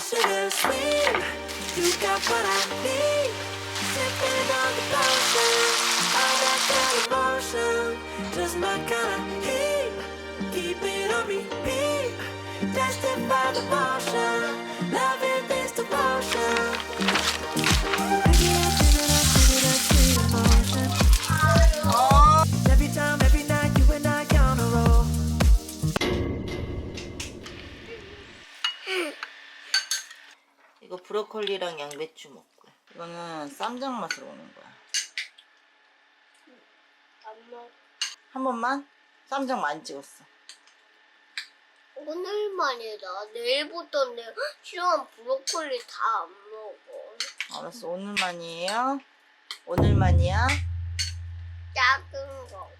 sugar sweet. You got what I need. Sipping on the potion, all that kind of motion, just my kind of heat. Keep it on repeat. Tested by the motion, loving this devotion. Every time, every night, you and I on a roll. 이거 브로콜리랑 양배추 먹고, 이거는 쌈장 맛으로 오는 거야. 한 번만? 쌈장 많이 찍었어. 오늘만이다. 내일부터는 싫어하는 브로콜리 다 안 먹어. 알았어, 오늘만이에요. 오늘만이야. 작은 거.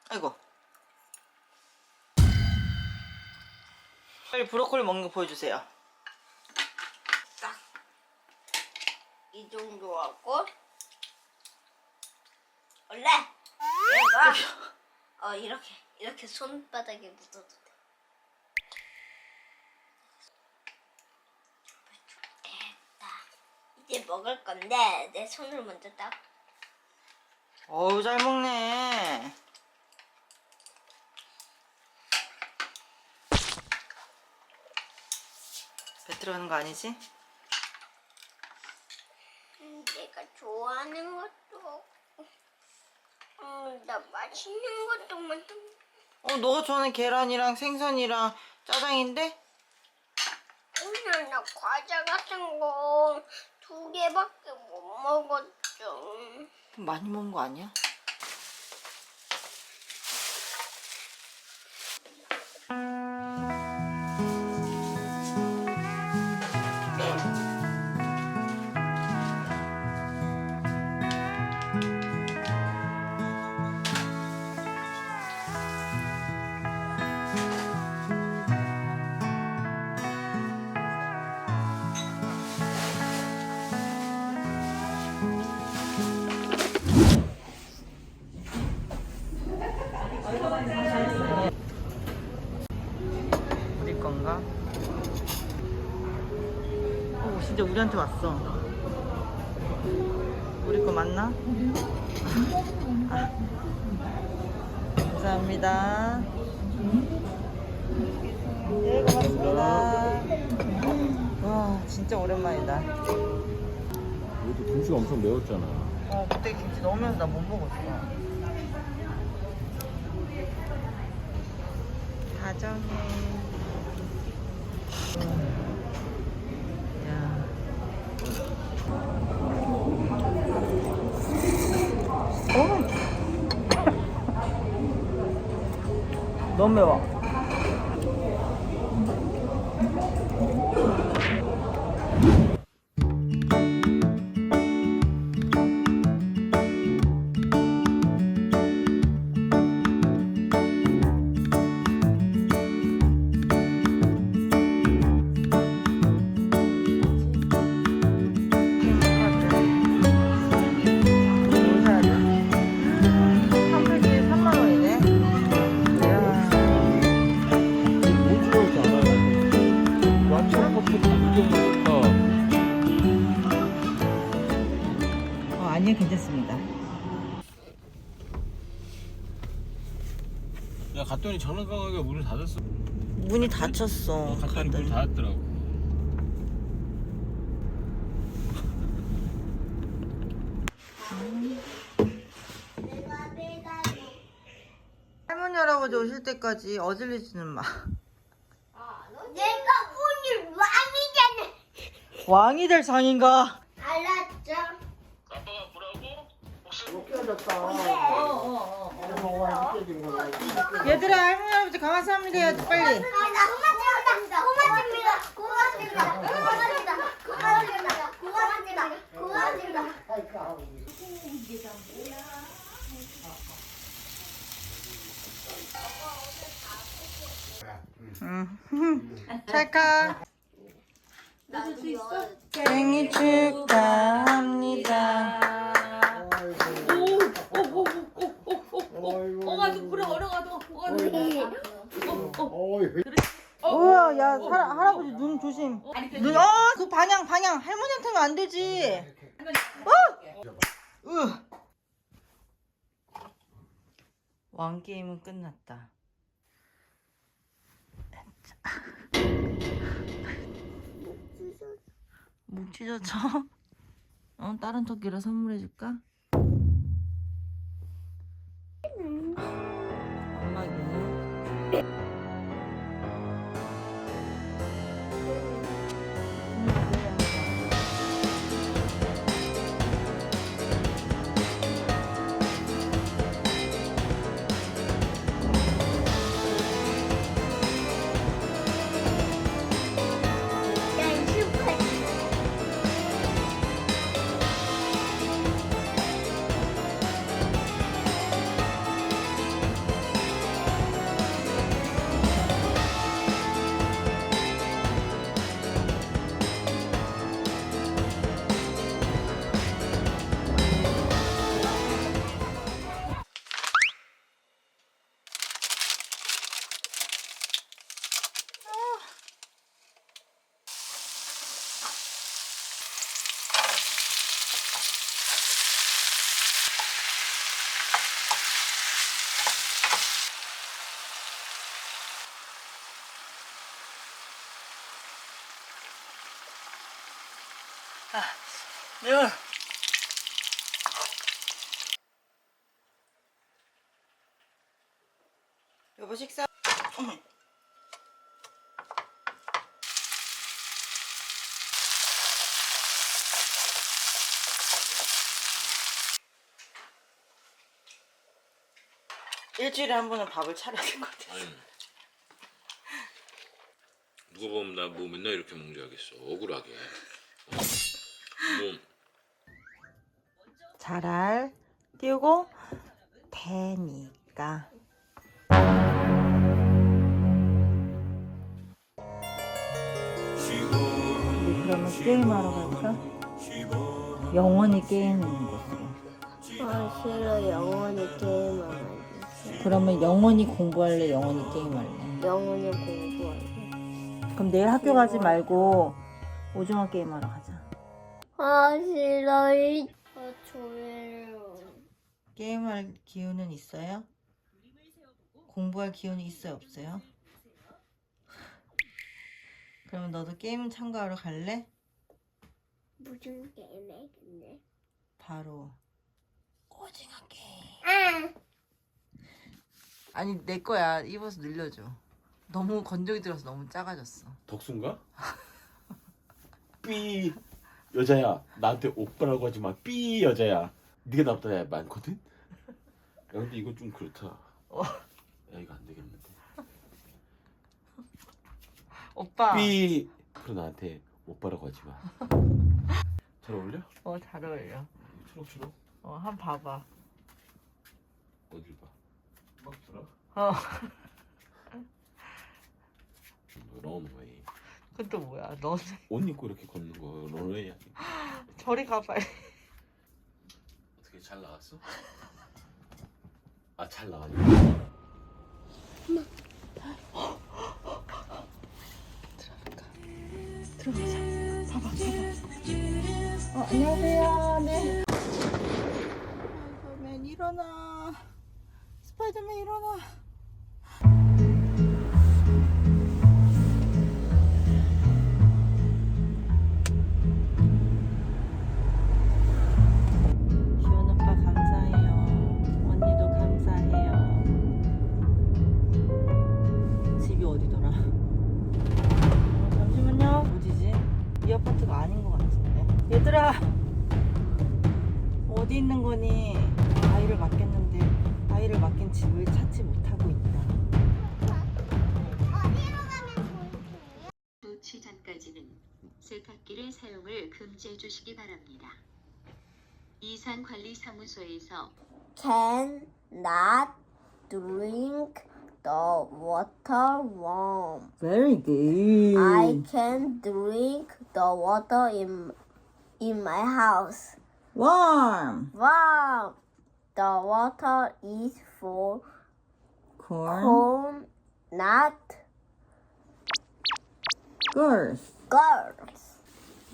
아이고. 빨리 브로콜리 먹는 거 보여주세요. 딱. 이 정도 하고. 원래 얘가 이렇게 손바닥에 묻어도 돼. 됐다. 이제 먹을 건데 내 손을 먼저 딱. 어우, 잘 먹네. 배 들어가는 거 아니지? 내가 좋아하는 것도 나 맛있는 것도 만들. 너가 좋아하는 계란이랑 생선이랑 짜장인데? 오늘 나 과자 같은 거 2개밖에 못 먹었죠. 많이 먹은 거 아니야? 우리 건가? 오, 진짜 우리한테 왔어. 우리 거 맞나? 아. 감사합니다. 네, 고맙습니다. 와, 진짜 오랜만이다. 이것도 김치가 엄청 매웠잖아. 그때 김치 넣으면서 나 못 먹었어. 다정해. 야. 너무 매워. 아니요, 괜찮습니다. 야, 갔더니 장난감 가게가 문을 닫았어. 문이 닫혔어. 갔더니 문을 닫았더라고. 할머니 할아버지 오실 때까지 어질리지는 마. 내가 오늘 왕이잖아. 왕이 될 상인가? 알았죠? 아빠가 뭐라고? 혹시 얘들아, 할머니 할아버지 감사합니다 해야지 빨리. 고맙습니다. 고맙습니다. 고맙습니다. 고맙습니다. 고맙습니다. 고맙습니다. 고맙습니다. 찰칵. 생일 축하합니다. 어가지고 그래 얼어가지고 우와, 야, 할아버지 눈 조심. 눈, 그 방향. 할머니한테 하면 안 되지. 왕 게임은 끝났다. 목 찢어져? 다른 토끼를 선물해줄까? 엄마기는. 야, 슈퍼. 네. 여보 식사. 일주일에 한 번은 밥을 차려야 될 것 같아. 아니 누가 보면 나 뭐 맨날 이렇게 먹는 줄 알겠어. 억울하게. 뭐 잘 띄우고 되니까. 그러면 게임하러 갈까? 영원히 게임하는 곳으로. 싫어. 영원히 게임만 하지. 그러면 영원히 공부할래? 영원히 게임할래? 영원히 공부하지. 그럼 내일 학교 가지 말고 오징어 게임하러 가자. 싫어. 조예요. 게임할 기운은 있어요? 공부할 기운이 있어요? 없어요? 그러면 너도 게임 참가하러 갈래? 무슨 게임해, 근데? 바로 오징어 게임. 아! 아니 내 거야. 입어서 늘려줘. 너무 건조기 들어서 너무 작아졌어. 덕수인가? 삐 여자야 나한테 오빠라고 하지 마. 삐 여자야 네가 나보다 많거든? 야 근데 이거 좀 그렇다. 야 이거 안 되겠는데. 오빠. 삐 그럼 나한테 오빠라고 하지 마. 잘 어울려? 잘 어울려. 초록초록 한번 봐봐. 어딜 봐? 막 들어? 런웨이. 그건 또 뭐야? 너는 옷 입고 이렇게 걷는 거 런웨이 아니야? 저리 가 빨리. 어떻게 잘 나갔어? 아 잘 나가네. 들어가자. 봐봐. 안녕하세요. 네. 스파이더맨 일어나. 스파이더맨 일어나. 지원 오빠 감사해요. 언니도 감사해요. 집이 어디더라? 잠시만요. 어디지? 이 아파트가 아닌 것 같은데. 얘들아, 어디 있는 거니? 아이를 맡겼는데 아이를 맡긴 집을 찾지 못하고 있다. 조치 전까지는 세탁기를 사용을 금지해 주시기 바랍니다. 이산관리사무소에서 Can not drink the water warm. Very good. I can drink the water in my house. Warm. Warm. The water is for Corn. cold, not girls. Girls.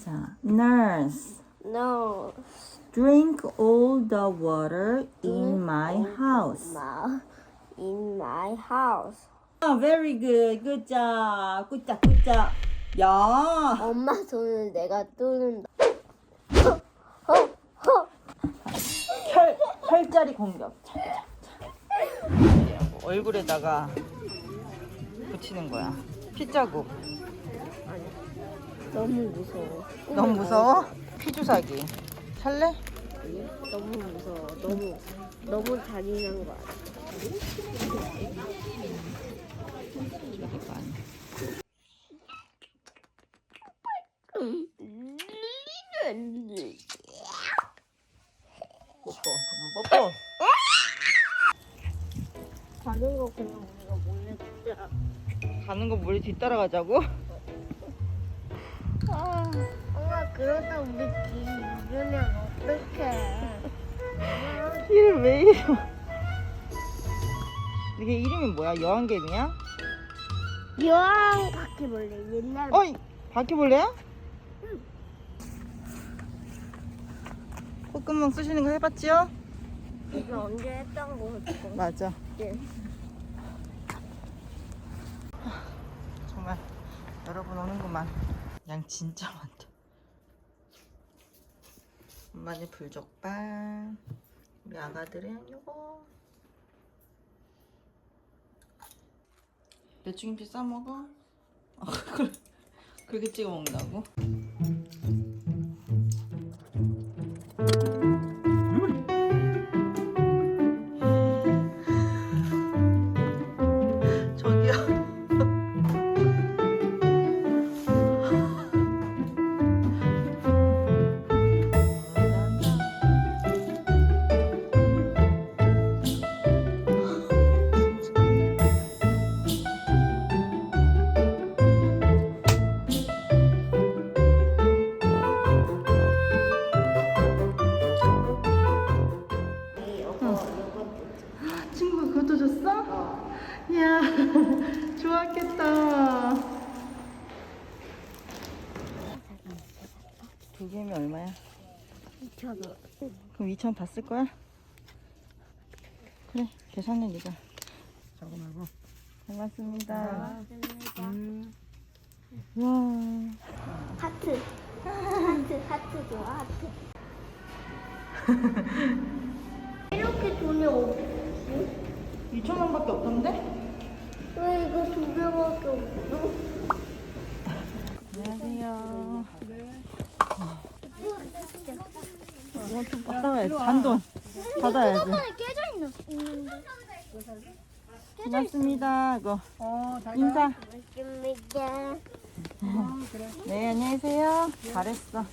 자, nurse. No. Drink all the water in my house. In my house. Very good. Good job. Good job. Good job. 야. 엄마 손을 내가 뚫는다. 혈자리 공격. 얼굴에다가 붙이는 거야. 피자국. 너무 무서워. 너무 무서워? 피주사기. 살래? 너무 무서워. 너무 잔인한 거 같아. 뽀뽀. 가는 거 그냥 우리가 몰래 따라. 가는 거 몰래 뒤따라가자고? 엄마 그러다 우리 길 잃으면 어떡해? 이름 왜 이래? 이게 이름이 뭐야? 여왕개미야? 여왕 바퀴벌레 옛날. 어이! 바퀴벌레야? 콧구멍 쑤시는 거 해봤지요? 이거 언제 했던 거 같아. 맞아. 네. 정말 여러분 오는구만. 양 진짜 많다. 엄마는 불족발. 우리 아가들은 요거. 배추김치 싸먹어? 그렇게 찍어 먹는다고? 저기요. 친구가 그것도 줬어? 이야, 좋았겠다. 두 개면 얼마야? 2,000원. 그럼 2,000원 다 쓸 거야? 그래, 계산해 네가. 저거 말고. 고맙습니다. 와. 하트 좋아, 하트. 이렇게 돈이 없지? 2,000원밖에 없던데? 왜 이거 두 개밖에 없어? 안녕하세요. 이건 좀 받아야지. 잔돈 받아야지. 깨져 있는데. 고맙습니다. 이거 인사. 맛있습니다. 네, 안녕하세요. 잘했어.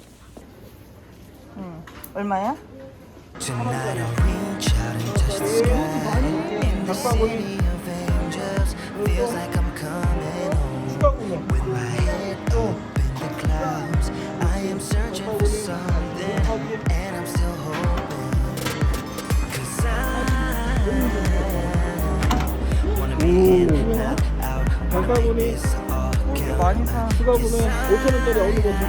응. 얼마야? Tonight I'll reach out and touch the sky. In the city of angels, feels like I'm coming home. With my head up in the clouds, I am searching for something, and I'm still hoping. 'Cause I wanna be in and out, wanna make this all count. 많이 사. 수가보면 5,000원짜리 어느 거 둘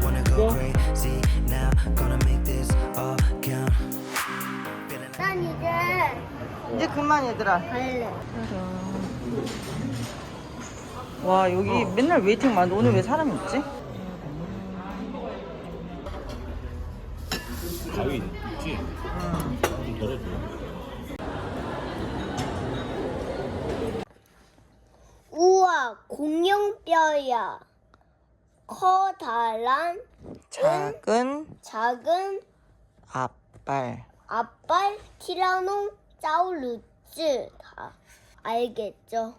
Wanna go crazy now, gonna make this all count. 난 이제 그만 얘들아. 갈래. 와 여기 맨날 웨이팅 많은데 오늘 왜 사람이 없지? 가위 있지? 좀 덜어줘. 우와, 공룡뼈야. 커다란 작은 앞발. 앞발 티라노사우루스. 다 알겠죠?